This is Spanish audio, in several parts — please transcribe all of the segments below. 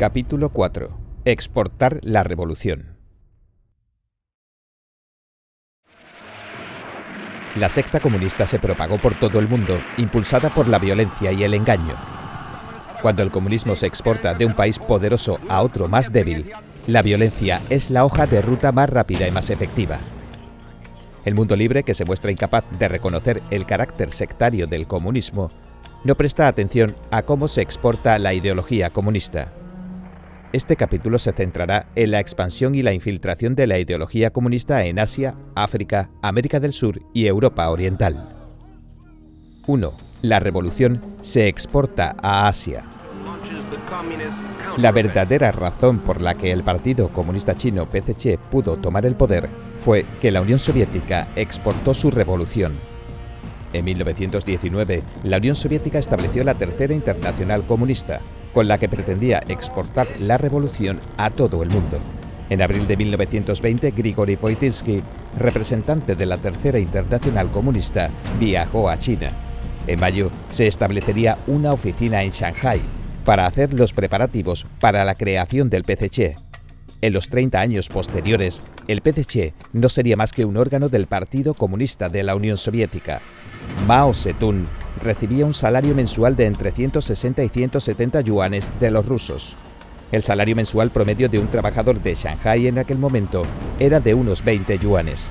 Capítulo 4. Exportar la revolución. La secta comunista se propagó por todo el mundo, impulsada por la violencia y el engaño. Cuando el comunismo se exporta de un país poderoso a otro más débil, la violencia es la hoja de ruta más rápida y más efectiva. El mundo libre, que se muestra incapaz de reconocer el carácter sectario del comunismo, no presta atención a cómo se exporta la ideología comunista. Este capítulo se centrará en la expansión y la infiltración de la ideología comunista en Asia, África, América del Sur y Europa Oriental. 1. La revolución se exporta a Asia. La verdadera razón por la que el Partido Comunista Chino PCC pudo tomar el poder fue que la Unión Soviética exportó su revolución. En 1919, la Unión Soviética estableció la Tercera Internacional Comunista, con la que pretendía exportar la revolución a todo el mundo. En abril de 1920, Grigori Voitinsky, representante de la Tercera Internacional Comunista, viajó a China. En mayo, se establecería una oficina en Shanghái para hacer los preparativos para la creación del PCC. En los 30 años posteriores, el PCC no sería más que un órgano del Partido Comunista de la Unión Soviética. Mao Zedong recibía un salario mensual de entre 160 y 170 yuanes de los rusos. El salario mensual promedio de un trabajador de Shanghái en aquel momento era de unos 20 yuanes.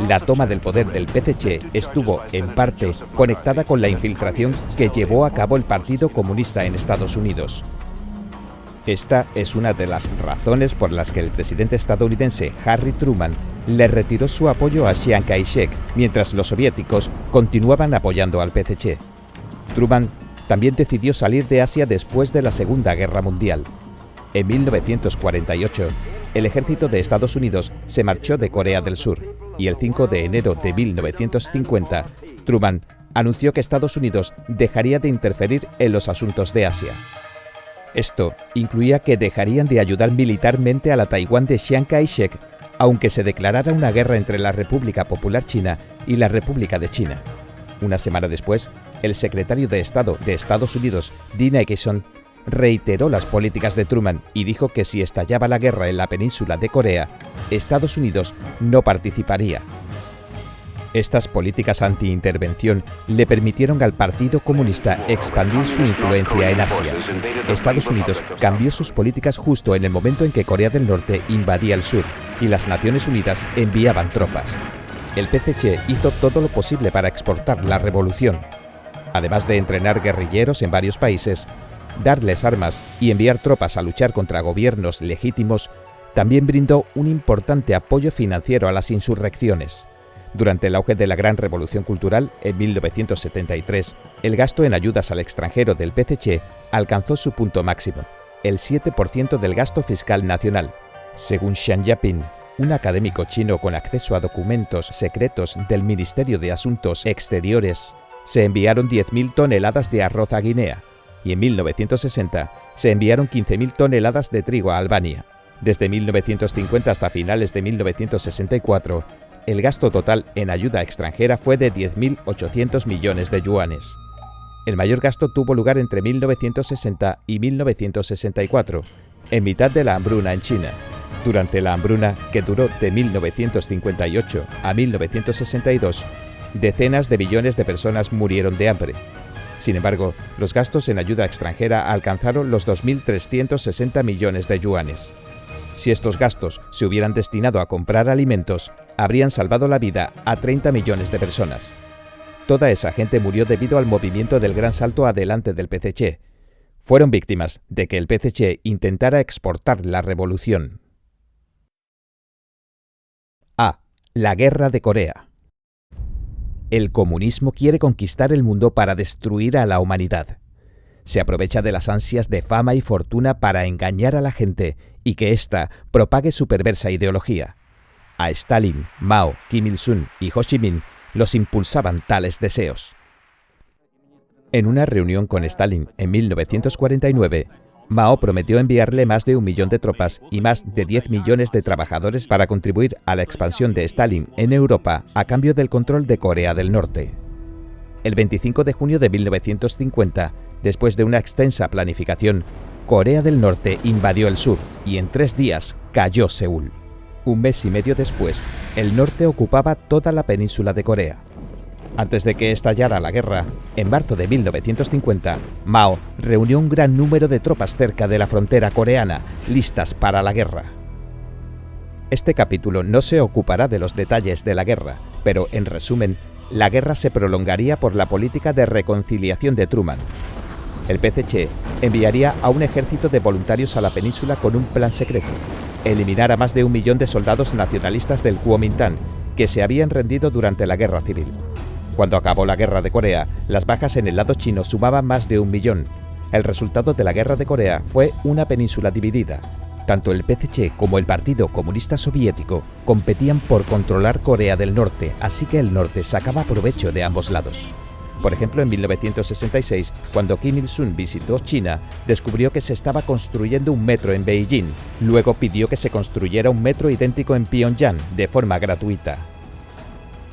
La toma del poder del PCC estuvo, en parte, conectada con la infiltración que llevó a cabo el Partido Comunista en Estados Unidos. Esta es una de las razones por las que el presidente estadounidense Harry Truman le retiró su apoyo a Chiang Kai-shek, mientras los soviéticos continuaban apoyando al PCC. Truman también decidió salir de Asia después de la Segunda Guerra Mundial. En 1948, el ejército de Estados Unidos se marchó de Corea del Sur, y el 5 de enero de 1950, Truman anunció que Estados Unidos dejaría de interferir en los asuntos de Asia. Esto incluía que dejarían de ayudar militarmente a la Taiwán de Chiang Kai-shek, aunque se declarara una guerra entre la República Popular China y la República de China. Una semana después, el secretario de Estado de Estados Unidos, Dean Acheson, reiteró las políticas de Truman y dijo que si estallaba la guerra en la península de Corea, Estados Unidos no participaría. Estas políticas anti-intervención le permitieron al Partido Comunista expandir su influencia en Asia. Estados Unidos cambió sus políticas justo en el momento en que Corea del Norte invadía el sur y las Naciones Unidas enviaban tropas. El PCC hizo todo lo posible para exportar la revolución. Además de entrenar guerrilleros en varios países, darles armas y enviar tropas a luchar contra gobiernos legítimos, también brindó un importante apoyo financiero a las insurrecciones. Durante el auge de la Gran Revolución Cultural, en 1973, el gasto en ayudas al extranjero del PCC alcanzó su punto máximo, el 7% del gasto fiscal nacional. Según Xian Yaping, un académico chino con acceso a documentos secretos del Ministerio de Asuntos Exteriores, se enviaron 10.000 toneladas de arroz a Guinea, y en 1960 se enviaron 15.000 toneladas de trigo a Albania. Desde 1950 hasta finales de 1964, el gasto total en ayuda extranjera fue de 10.800 millones de yuanes. El mayor gasto tuvo lugar entre 1960 y 1964, en mitad de la hambruna en China. Durante la hambruna, que duró de 1958 a 1962, decenas de millones de personas murieron de hambre. Sin embargo, los gastos en ayuda extranjera alcanzaron los 2.360 millones de yuanes. Si estos gastos se hubieran destinado a comprar alimentos, habrían salvado la vida a 30 millones de personas. Toda esa gente murió debido al movimiento del gran salto adelante del PCC. Fueron víctimas de que el PCC intentara exportar la revolución. A. La Guerra de Corea. El comunismo quiere conquistar el mundo para destruir a la humanidad. Se aprovecha de las ansias de fama y fortuna para engañar a la gente y que ésta propague su perversa ideología. A Stalin, Mao, Kim Il-sung y Ho Chi Minh los impulsaban tales deseos. En una reunión con Stalin en 1949, Mao prometió enviarle más de 1 millón de tropas y más de 10 millones de trabajadores para contribuir a la expansión de Stalin en Europa a cambio del control de Corea del Norte. El 25 de junio de 1950, después de una extensa planificación, Corea del Norte invadió el sur y en 3 días cayó Seúl. Un mes y medio después, el norte ocupaba toda la península de Corea. Antes de que estallara la guerra, en marzo de 1950, Mao reunió un gran número de tropas cerca de la frontera coreana, listas para la guerra. Este capítulo no se ocupará de los detalles de la guerra, pero en resumen, la guerra se prolongaría por la política de reconciliación de Truman. El PCC enviaría a un ejército de voluntarios a la península con un plan secreto: eliminar a más de 1 millón de soldados nacionalistas del Kuomintang que se habían rendido durante la guerra civil. Cuando acabó la guerra de Corea, las bajas en el lado chino sumaban más de 1 millón. El resultado de la guerra de Corea fue una península dividida. Tanto el PCC como el Partido Comunista Soviético competían por controlar Corea del Norte, así que el norte sacaba provecho de ambos lados. Por ejemplo, en 1966, cuando Kim Il-sung visitó China, descubrió que se estaba construyendo un metro en Beijing. Luego pidió que se construyera un metro idéntico en Pyongyang, de forma gratuita.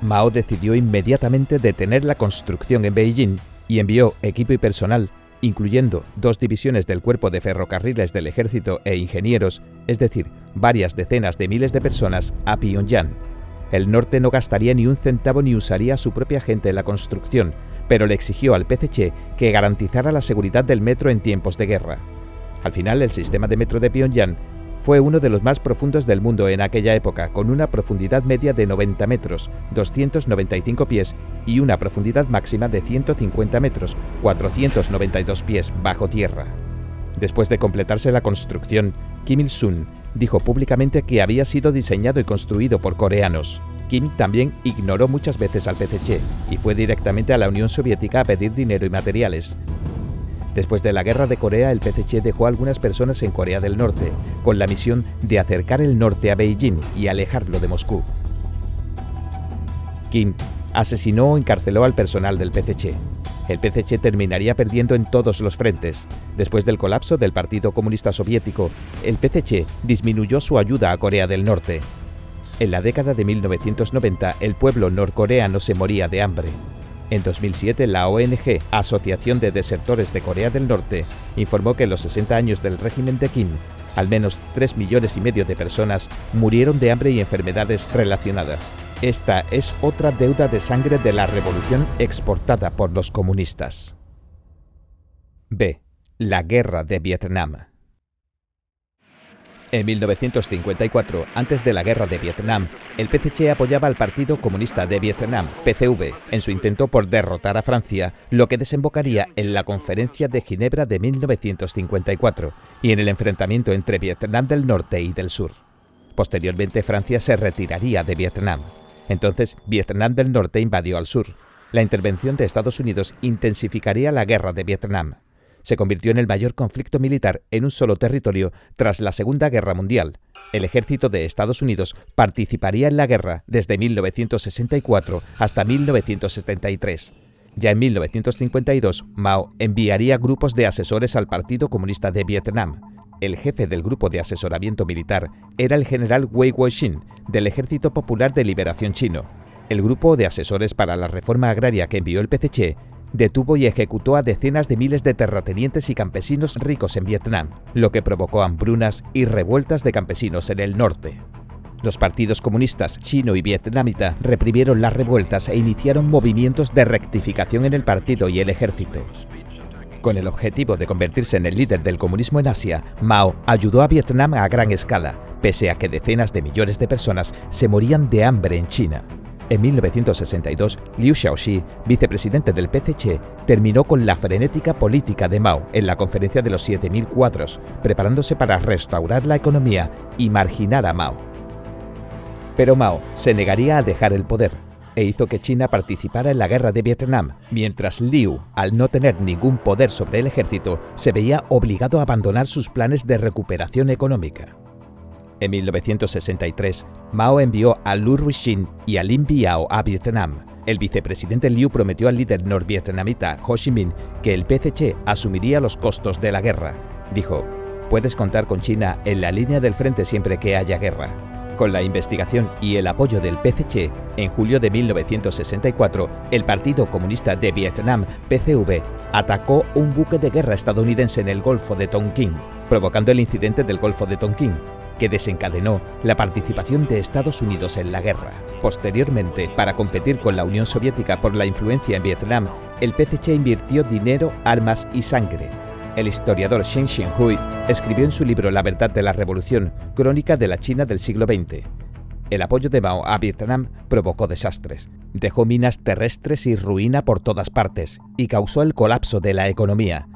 Mao decidió inmediatamente detener la construcción en Beijing y envió equipo y personal, incluyendo 2 divisiones del Cuerpo de Ferrocarriles del Ejército e ingenieros, es decir, varias decenas de miles de personas, a Pyongyang. El norte no gastaría ni un centavo ni usaría a su propia gente en la construcción, pero le exigió al PCC que garantizara la seguridad del metro en tiempos de guerra. Al final, el sistema de metro de Pyongyang fue uno de los más profundos del mundo en aquella época, con una profundidad media de 90 metros, 295 pies, y una profundidad máxima de 150 metros, 492 pies bajo tierra. Después de completarse la construcción, Kim Il-sung dijo públicamente que había sido diseñado y construido por coreanos. Kim también ignoró muchas veces al PCC y fue directamente a la Unión Soviética a pedir dinero y materiales. Después de la guerra de Corea, el PCC dejó a algunas personas en Corea del Norte, con la misión de acercar el norte a Beijing y alejarlo de Moscú. Kim asesinó o encarceló al personal del PCC. El PCC terminaría perdiendo en todos los frentes. Después del colapso del Partido Comunista Soviético, el PCC disminuyó su ayuda a Corea del Norte. En la década de 1990, el pueblo norcoreano se moría de hambre. En 2007, la ONG Asociación de Desertores de Corea del Norte informó que en los 60 años del régimen de Kim, al menos 3,5 millones de personas murieron de hambre y enfermedades relacionadas. Esta es otra deuda de sangre de la revolución exportada por los comunistas. B. La Guerra de Vietnam. En 1954, antes de la Guerra de Vietnam, el PCC apoyaba al Partido Comunista de Vietnam, PCV, en su intento por derrotar a Francia, lo que desembocaría en la Conferencia de Ginebra de 1954 y en el enfrentamiento entre Vietnam del Norte y del Sur. Posteriormente, Francia se retiraría de Vietnam. Entonces, Vietnam del Norte invadió al sur. La intervención de Estados Unidos intensificaría la Guerra de Vietnam. Se convirtió en el mayor conflicto militar en un solo territorio tras la Segunda Guerra Mundial. El ejército de Estados Unidos participaría en la guerra desde 1964 hasta 1973. Ya en 1952, Mao enviaría grupos de asesores al Partido Comunista de Vietnam. El jefe del grupo de asesoramiento militar era el general Wei Guoxin, del Ejército Popular de Liberación Chino. El grupo de asesores para la reforma agraria que envió el PCC detuvo y ejecutó a decenas de miles de terratenientes y campesinos ricos en Vietnam, lo que provocó hambrunas y revueltas de campesinos en el norte. Los partidos comunistas chino y vietnamita reprimieron las revueltas e iniciaron movimientos de rectificación en el partido y el ejército. Con el objetivo de convertirse en el líder del comunismo en Asia, Mao ayudó a Vietnam a gran escala, pese a que decenas de millones de personas se morían de hambre en China. En 1962, Liu Shaoxi, vicepresidente del PCC, terminó con la frenética política de Mao en la Conferencia de los 7000 cuadros, preparándose para restaurar la economía y marginar a Mao. Pero Mao se negaría a dejar el poder e hizo que China participara en la guerra de Vietnam, mientras Liu, al no tener ningún poder sobre el ejército, se veía obligado a abandonar sus planes de recuperación económica. En 1963, Mao envió a Liu Ruixin y a Lin Biao a Vietnam. El vicepresidente Liu prometió al líder norvietnamita Ho Chi Minh que el PCC asumiría los costos de la guerra. Dijo: "Puedes contar con China en la línea del frente siempre que haya guerra". Con la investigación y el apoyo del PCC, en julio de 1964, el Partido Comunista de Vietnam, PCV, atacó un buque de guerra estadounidense en el Golfo de Tonkin, provocando el incidente del Golfo de Tonkin, que desencadenó la participación de Estados Unidos en la guerra. Posteriormente, para competir con la Unión Soviética por la influencia en Vietnam, el PCC invirtió dinero, armas y sangre. El historiador Shen Xianhui escribió en su libro La verdad de la revolución, crónica de la China del siglo XX. El apoyo de Mao a Vietnam provocó desastres, dejó minas terrestres y ruina por todas partes y causó el colapso de la economía.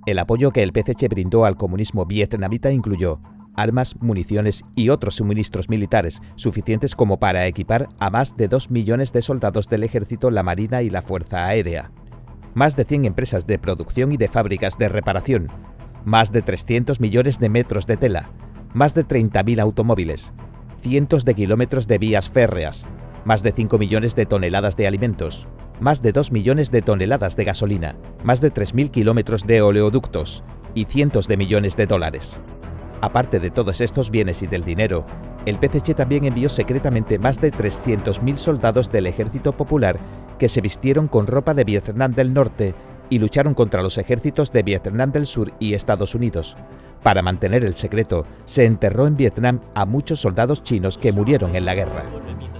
El apoyo que el PCC brindó al comunismo vietnamita incluyó armas, municiones y otros suministros militares suficientes como para equipar a más de 2 millones de soldados del ejército, la marina y la fuerza aérea. Más de 100 empresas de producción y de fábricas de reparación, más de 300 millones de metros de tela, más de 30.000 automóviles, cientos de kilómetros de vías férreas, más de 5 millones de toneladas de alimentos, más de 2 millones de toneladas de gasolina, más de 3.000 kilómetros de oleoductos y cientos de millones de dólares. Aparte de todos estos bienes y del dinero, el PCC también envió secretamente más de 300.000 soldados del Ejército Popular que se vistieron con ropa de Vietnam del Norte y lucharon contra los ejércitos de Vietnam del Sur y Estados Unidos. Para mantener el secreto, se enterró en Vietnam a muchos soldados chinos que murieron en la guerra.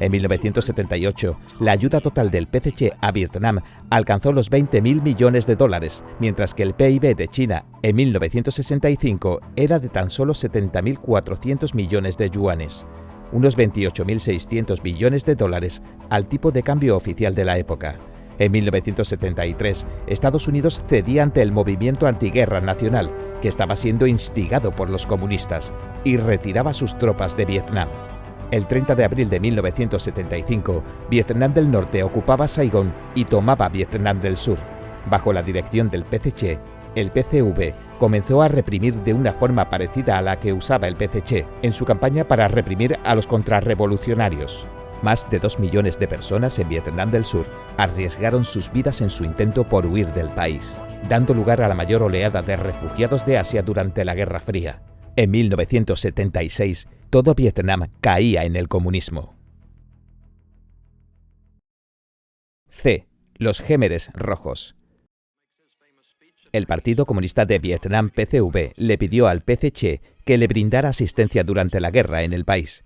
En 1978, la ayuda total del PCC a Vietnam alcanzó los 20.000 millones de dólares, mientras que el PIB de China en 1965 era de tan solo 70.400 millones de yuanes, unos 28.600 billones de dólares al tipo de cambio oficial de la época. En 1973, Estados Unidos cedía ante el movimiento antiguerra nacional, que estaba siendo instigado por los comunistas, y retiraba sus tropas de Vietnam. El 30 de abril de 1975, Vietnam del Norte ocupaba Saigón y tomaba Vietnam del Sur. Bajo la dirección del PCC, el PCV comenzó a reprimir de una forma parecida a la que usaba el PCC en su campaña para reprimir a los contrarrevolucionarios. Más de 2 millones de personas en Vietnam del Sur arriesgaron sus vidas en su intento por huir del país, dando lugar a la mayor oleada de refugiados de Asia durante la Guerra Fría. En 1976, todo Vietnam caía en el comunismo. C. Los Khmeres Rojos. El Partido Comunista de Vietnam, PCV, le pidió al PCC que le brindara asistencia durante la guerra en el país.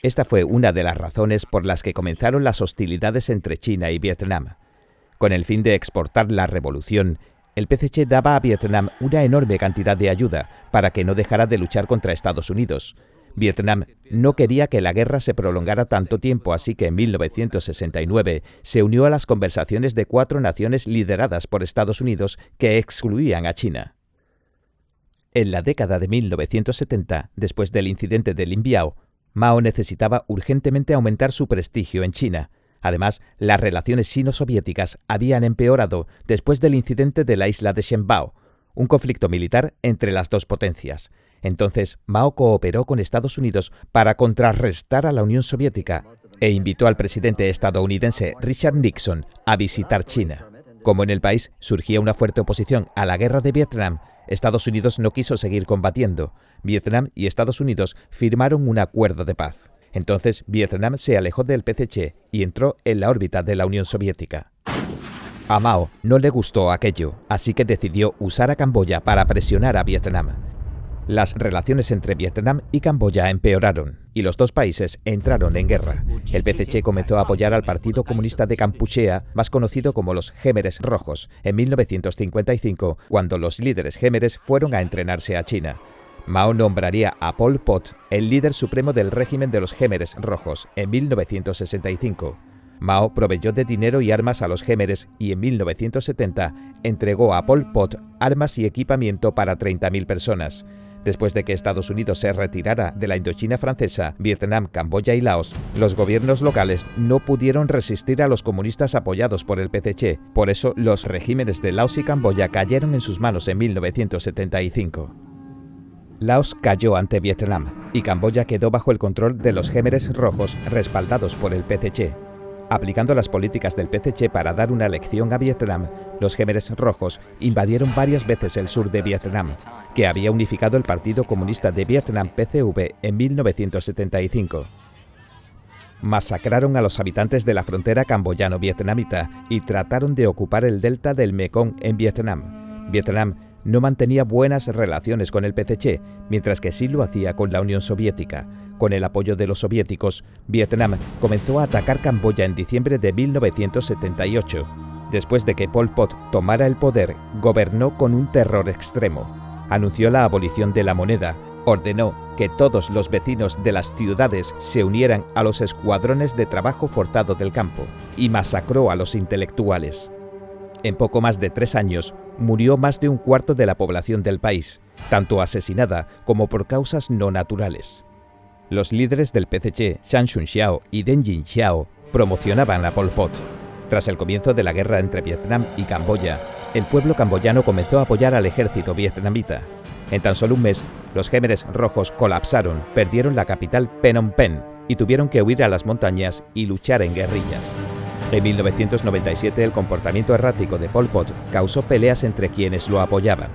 Esta fue una de las razones por las que comenzaron las hostilidades entre China y Vietnam. Con el fin de exportar la revolución, el PCC daba a Vietnam una enorme cantidad de ayuda para que no dejara de luchar contra Estados Unidos. Vietnam no quería que la guerra se prolongara tanto tiempo, así que en 1969 se unió a las conversaciones de 4 naciones lideradas por Estados Unidos que excluían a China. En la década de 1970, después del incidente de Lin Biao, Mao necesitaba urgentemente aumentar su prestigio en China. Además, las relaciones sino-soviéticas habían empeorado después del incidente de la isla de Shenbao, un conflicto militar entre las dos potencias. Entonces, Mao cooperó con Estados Unidos para contrarrestar a la Unión Soviética e invitó al presidente estadounidense Richard Nixon a visitar China. Como en el país surgía una fuerte oposición a la guerra de Vietnam, Estados Unidos no quiso seguir combatiendo. Vietnam y Estados Unidos firmaron un acuerdo de paz. Entonces, Vietnam se alejó del PCC y entró en la órbita de la Unión Soviética. A Mao no le gustó aquello, así que decidió usar a Camboya para presionar a Vietnam. Las relaciones entre Vietnam y Camboya empeoraron y los dos países entraron en guerra. El PCC comenzó a apoyar al Partido Comunista de Kampuchea, más conocido como los Khmeres Rojos, en 1955, cuando los líderes khmeres fueron a entrenarse a China. Mao nombraría a Pol Pot el líder supremo del régimen de los Khmeres Rojos en 1965. Mao proveyó de dinero y armas a los khmeres y en 1970 entregó a Pol Pot armas y equipamiento para 30.000 personas. Después de que Estados Unidos se retirara de la Indochina francesa, Vietnam, Camboya y Laos, los gobiernos locales no pudieron resistir a los comunistas apoyados por el PCC. Por eso, los regímenes de Laos y Camboya cayeron en sus manos en 1975. Laos cayó ante Vietnam y Camboya quedó bajo el control de los Khmeres Rojos respaldados por el PCC. Aplicando las políticas del PCC para dar una lección a Vietnam, los Khmeres Rojos invadieron varias veces el sur de Vietnam, que había unificado el Partido Comunista de Vietnam, PCV, en 1975. masacraron a los habitantes de la frontera camboyano-vietnamita y trataron de ocupar el delta del Mekong en Vietnam. Vietnam no mantenía buenas relaciones con el PCC, mientras que sí lo hacía con la Unión Soviética. Con el apoyo de los soviéticos, Vietnam comenzó a atacar Camboya en diciembre de 1978. Después de que Pol Pot tomara el poder, gobernó con un terror extremo. Anunció la abolición de la moneda, ordenó que todos los vecinos de las ciudades se unieran a los escuadrones de trabajo forzado del campo y masacró a los intelectuales. En poco más de 3 años, murió más de un cuarto de la población del país, tanto asesinada como por causas no naturales. Los líderes del PCC, Chan Chun Xiao y Deng Xiao, promocionaban a Pol Pot. Tras el comienzo de la guerra entre Vietnam y Camboya, el pueblo camboyano comenzó a apoyar al ejército vietnamita. En tan solo un mes, los Khmeres rojos colapsaron, perdieron la capital Phnom Penh y tuvieron que huir a las montañas y luchar en guerrillas. En 1997, el comportamiento errático de Pol Pot causó peleas entre quienes lo apoyaban.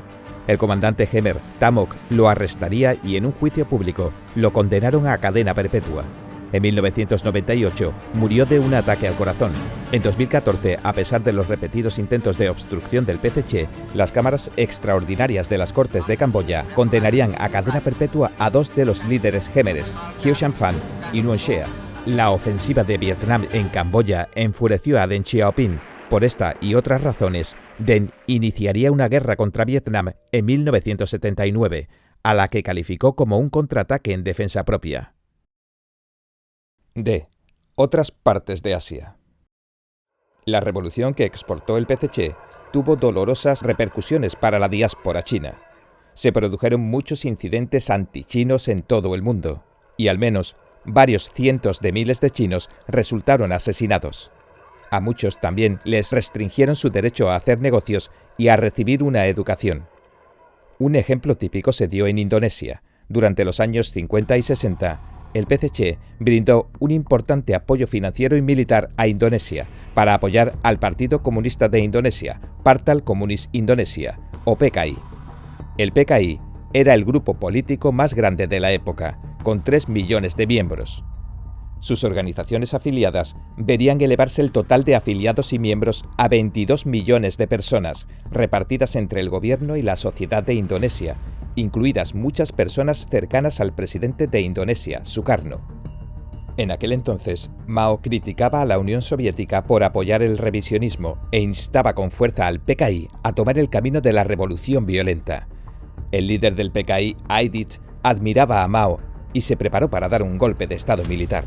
El comandante Khmer, Tam Ok, lo arrestaría y en un juicio público lo condenaron a cadena perpetua. En 1998 murió de un ataque al corazón. En 2014, a pesar de los repetidos intentos de obstrucción del PCC, las cámaras extraordinarias de las Cortes de Camboya condenarían a cadena perpetua a 2 de los líderes khmeres, Khieu Samphan y Nguyen Xea. La ofensiva de Vietnam en Camboya enfureció a Deng Xiaoping. Por esta y otras razones, Deng iniciaría una guerra contra Vietnam en 1979, a la que calificó como un contraataque en defensa propia. D. Otras partes de Asia. La revolución que exportó el PCC tuvo dolorosas repercusiones para la diáspora china. Se produjeron muchos incidentes antichinos en todo el mundo, y al menos varios cientos de miles de chinos resultaron asesinados. A muchos también les restringieron su derecho a hacer negocios y a recibir una educación. Un ejemplo típico se dio en Indonesia. Durante los años 50 y 60, el PCC brindó un importante apoyo financiero y militar a Indonesia para apoyar al Partido Comunista de Indonesia, Partai Komunis Indonesia, o PKI. El PKI era el grupo político más grande de la época, con 3 millones de miembros. Sus organizaciones afiliadas verían elevarse el total de afiliados y miembros a 22 millones de personas, repartidas entre el gobierno y la sociedad de Indonesia, incluidas muchas personas cercanas al presidente de Indonesia, Sukarno. En aquel entonces, Mao criticaba a la Unión Soviética por apoyar el revisionismo e instaba con fuerza al PKI a tomar el camino de la revolución violenta. El líder del PKI, Aidit, admiraba a Mao y se preparó para dar un golpe de estado militar.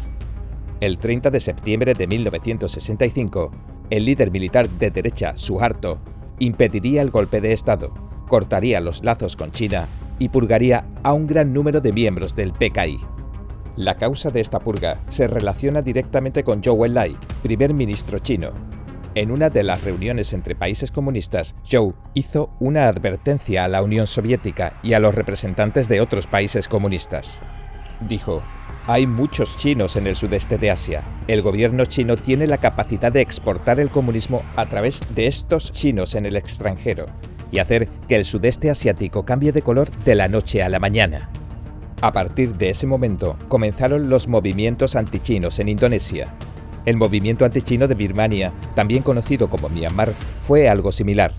El 30 de septiembre de 1965, el líder militar de derecha, Suharto, impediría el golpe de estado, cortaría los lazos con China y purgaría a un gran número de miembros del PKI. La causa de esta purga se relaciona directamente con Zhou Enlai, primer ministro chino. En una de las reuniones entre países comunistas, Zhou hizo una advertencia a la Unión Soviética y a los representantes de otros países comunistas. Dijo: hay muchos chinos en el sudeste de Asia. El gobierno chino tiene la capacidad de exportar el comunismo a través de estos chinos en el extranjero y hacer que el sudeste asiático cambie de color de la noche a la mañana. A partir de ese momento comenzaron los movimientos antichinos en Indonesia. El movimiento antichino de Birmania, también conocido como Myanmar, fue algo similar.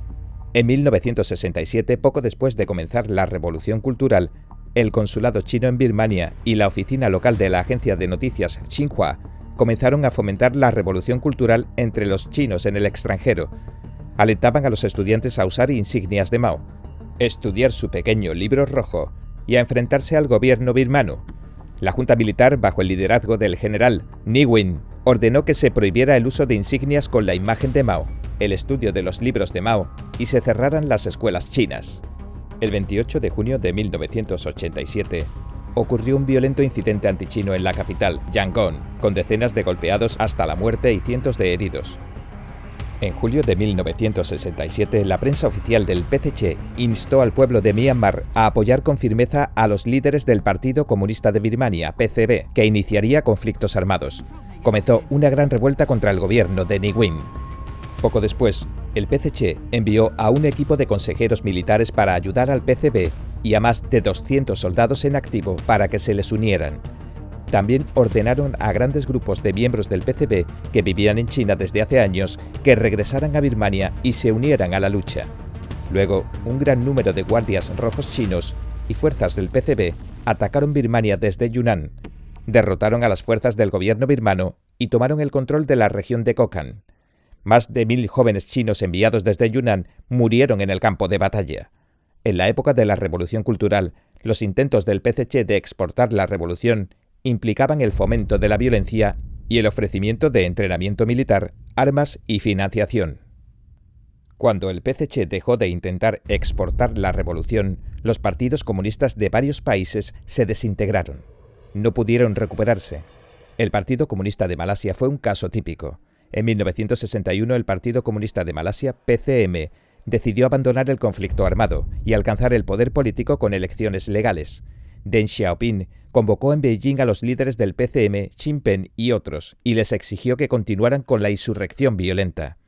En 1967, poco después de comenzar la Revolución Cultural, el consulado chino en Birmania y la oficina local de la agencia de noticias Xinhua comenzaron a fomentar la revolución cultural entre los chinos en el extranjero. Alentaban a los estudiantes a usar insignias de Mao, estudiar su pequeño libro rojo y a enfrentarse al gobierno birmano. La junta militar, bajo el liderazgo del general Ne Win, ordenó que se prohibiera el uso de insignias con la imagen de Mao, el estudio de los libros de Mao y se cerraran las escuelas chinas. El 28 de junio de 1987 ocurrió un violento incidente antichino en la capital, Yangon, con decenas de golpeados hasta la muerte y cientos de heridos. En julio de 1967, la prensa oficial del PCC instó al pueblo de Myanmar a apoyar con firmeza a los líderes del Partido Comunista de Birmania, PCB, que iniciaría conflictos armados. Comenzó una gran revuelta contra el gobierno de Ne Win. Poco después, el PCC envió a un equipo de consejeros militares para ayudar al PCB y a más de 200 soldados en activo para que se les unieran. También ordenaron a grandes grupos de miembros del PCB que vivían en China desde hace años que regresaran a Birmania y se unieran a la lucha. Luego, un gran número de guardias rojos chinos y fuerzas del PCB atacaron Birmania desde Yunnan, derrotaron a las fuerzas del gobierno birmano y tomaron el control de la región de Kokand. Más de 1000 jóvenes chinos enviados desde Yunnan murieron en el campo de batalla. En la época de la Revolución Cultural, los intentos del PCC de exportar la revolución implicaban el fomento de la violencia y el ofrecimiento de entrenamiento militar, armas y financiación. Cuando el PCC dejó de intentar exportar la revolución, los partidos comunistas de varios países se desintegraron. No pudieron recuperarse. El Partido Comunista de Malasia fue un caso típico. En 1961 el Partido Comunista de Malasia, PCM, decidió abandonar el conflicto armado y alcanzar el poder político con elecciones legales. Deng Xiaoping convocó en Beijing a los líderes del PCM, Sinn Féin y otros, y les exigió que continuaran con la insurrección violenta.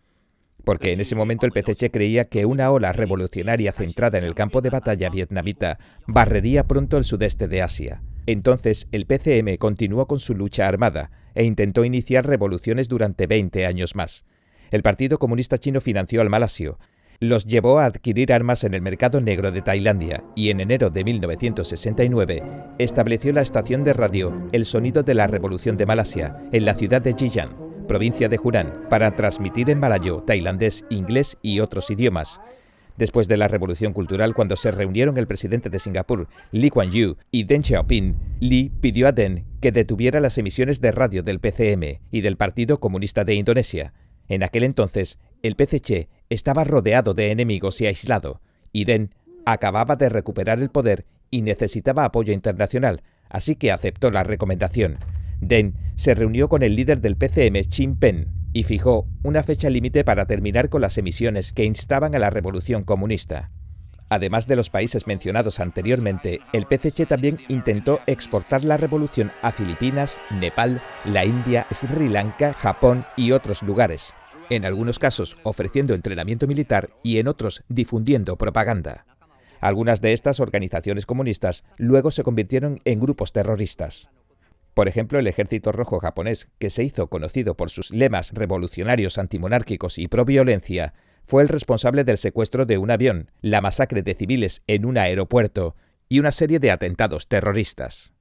Porque en ese momento el PCC creía que una ola revolucionaria centrada en el campo de batalla vietnamita barrería pronto el sudeste de Asia. Entonces el PCM continuó con su lucha armada e intentó iniciar revoluciones durante 20 años más. El Partido Comunista Chino financió al malasio, los llevó a adquirir armas en el mercado negro de Tailandia y en enero de 1969 estableció la estación de radio El Sonido de la Revolución de Malasia en la ciudad de Yiyan, provincia de Hunan, para transmitir en malayo, tailandés, inglés y otros idiomas. Después de la Revolución Cultural, cuando se reunieron el presidente de Singapur, Lee Kuan Yew, y Deng Xiaoping, Lee pidió a Deng que detuviera las emisiones de radio del PCM y del Partido Comunista de Indonesia. En aquel entonces, el PCC estaba rodeado de enemigos y aislado, y Deng acababa de recuperar el poder y necesitaba apoyo internacional, así que aceptó la recomendación. Deng se reunió con el líder del PCM, Sinn Féin, y fijó una fecha límite para terminar con las emisiones que instaban a la revolución comunista. Además de los países mencionados anteriormente, el PCC también intentó exportar la revolución a Filipinas, Nepal, la India, Sri Lanka, Japón y otros lugares, en algunos casos ofreciendo entrenamiento militar y en otros difundiendo propaganda. Algunas de estas organizaciones comunistas luego se convirtieron en grupos terroristas. Por ejemplo, el Ejército Rojo japonés, que se hizo conocido por sus lemas revolucionarios antimonárquicos y pro-violencia, fue el responsable del secuestro de un avión, la masacre de civiles en un aeropuerto y una serie de atentados terroristas.